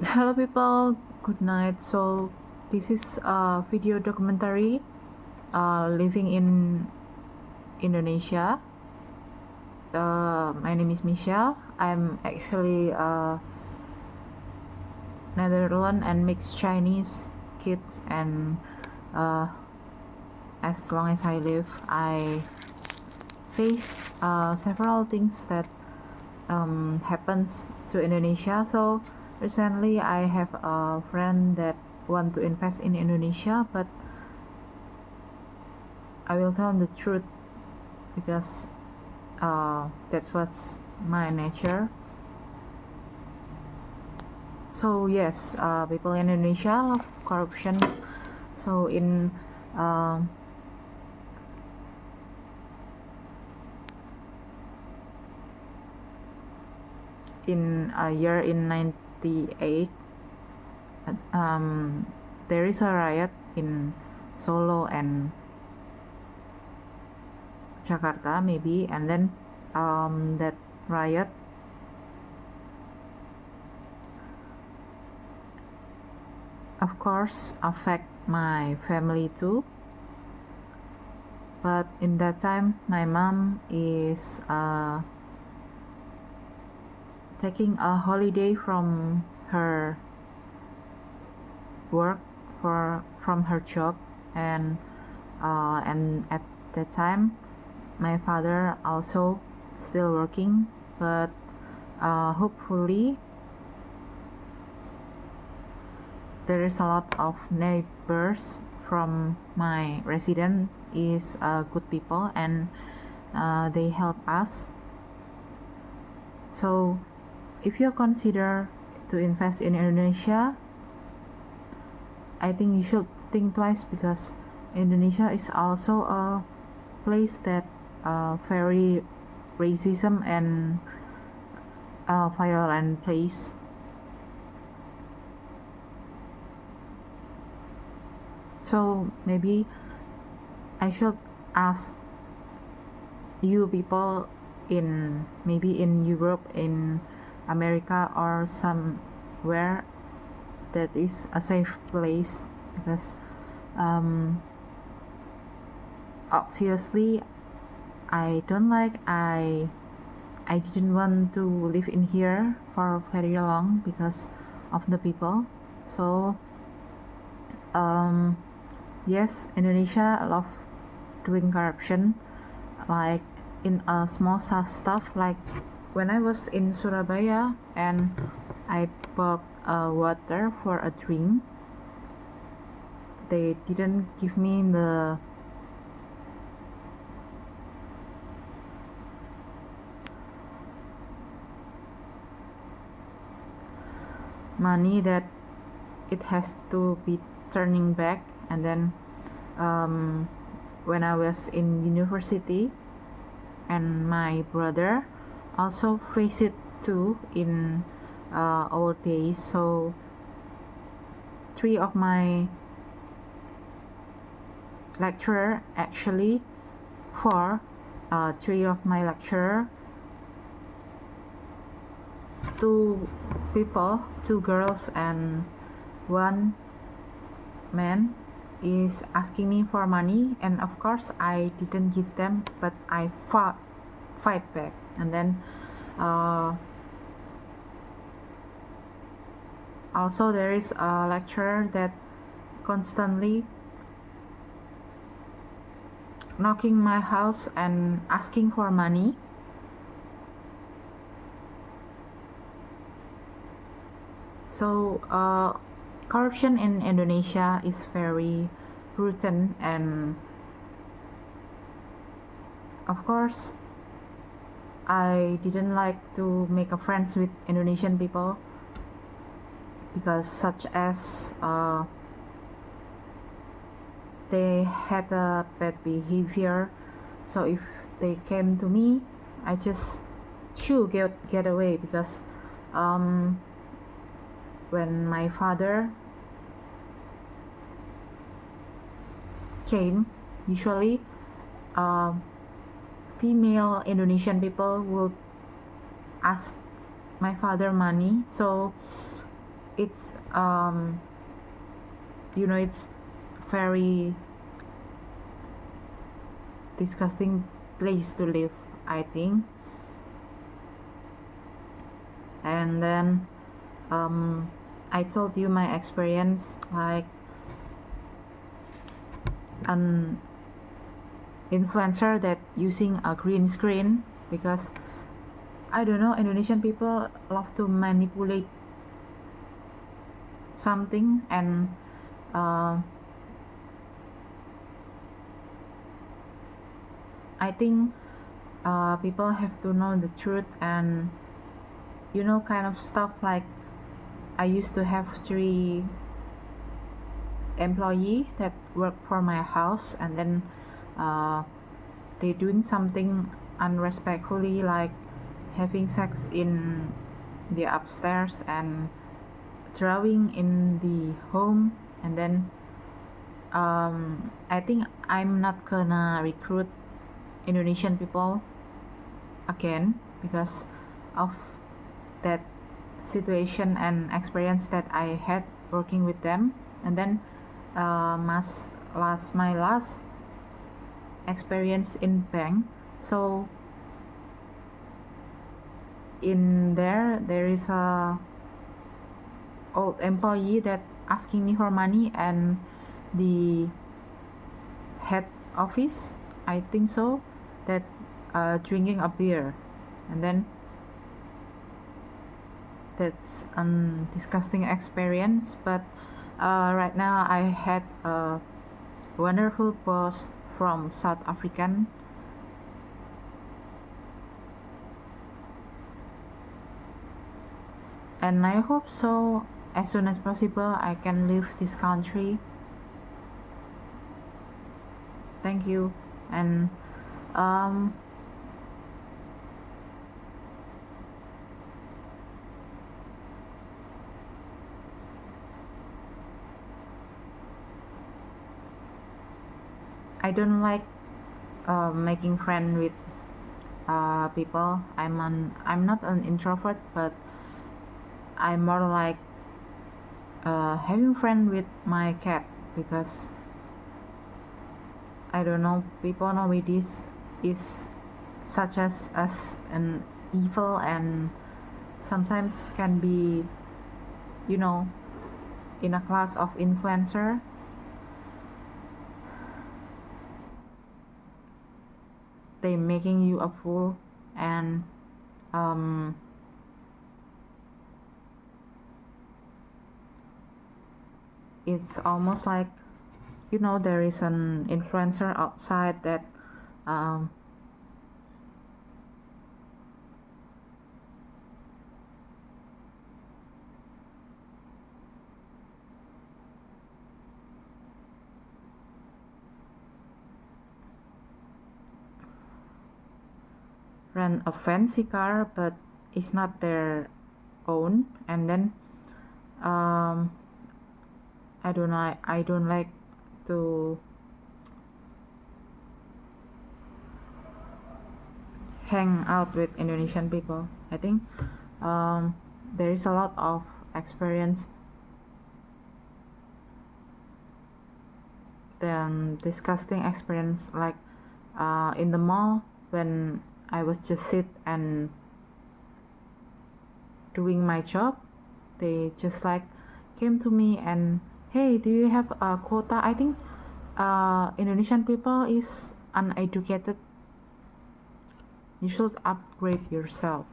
Hello people, good night. So this is a video documentary living in Indonesia. My name is Michelle. I'm actually Netherlands and mixed Chinese kids, and uh, as long as I live, I faced several things that happens to Indonesia. So recently I have a friend that want to invest in Indonesia, but I will tell the truth because that's what's my nature. So yes, people in Indonesia love corruption. So in a year in 98, there is a riot in Solo and Jakarta maybe, and then that riot of course affect my family too. But in that time my mom is taking a holiday from her work from her job, and at that time my father also still working, but hopefully there is a lot of neighbors from my resident is good people, and they help us. So if you consider to invest in Indonesia, I think you should think twice, because Indonesia is also a place that very racism and violent place. So maybe I should ask you people in maybe in Europe, in America, or somewhere that is a safe place, because obviously I don't like I didn't want to live in here for very long because of the people. So yes, Indonesia love doing corruption, like in a small stuff, like when I was in Surabaya and I bought water for a drink, they didn't give me the money that it has to be turning back. And then when I was in university, and my brother also faced it too in old days. So 3 of my lecturer, actually 4, 3 of my lecturer, 2 people, 2 girls and 1 man, is asking me for money, and of course I didn't give them, but I fight back. And then also there is a lecturer that constantly knocking my house and asking for money. So corruption in Indonesia is very rotten, and of course I didn't like to make a friends with Indonesian people, because such as they had a bad behavior. So if they came to me, I just get away, because when my father came, usually female Indonesian people would ask my father money. So it's it's very disgusting place to live, I think. And then I told you my experience, like an influencer that using a green screen, because I don't know, Indonesian people love to manipulate something, and I think people have to know the truth, and kind of stuff. Like I used to have 3 employee that work for my house, and then they doing something unrespectfully, like having sex in the upstairs and throwing in the home. And then I think I'm not gonna recruit Indonesian people again because of that situation and experience that I had working with them. And then my last experience in bank. So in there is a old employee that asking me for money, and the head office, I think so, that drinking a beer. And then that's a disgusting experience. But right now I had a wonderful boss from South African, and I hope so as soon as possible I can leave this country. Thank you. And I don't like making friends with people. I'm not an introvert, but I'm more like having friends with my cat, because I don't know, people nowadays is such as an evil, and sometimes can be in a class of influencer. They making you a fool, and it's almost like there is an influencer outside that rent a fancy car, but it's not their own. And then I don't like to hang out with Indonesian people. I think there is a lot of experience than disgusting experience, like in the mall when I was just sit and doing my job. They just like came to me and, hey, do you have a quota? I think Indonesian people is uneducated. You should upgrade yourself.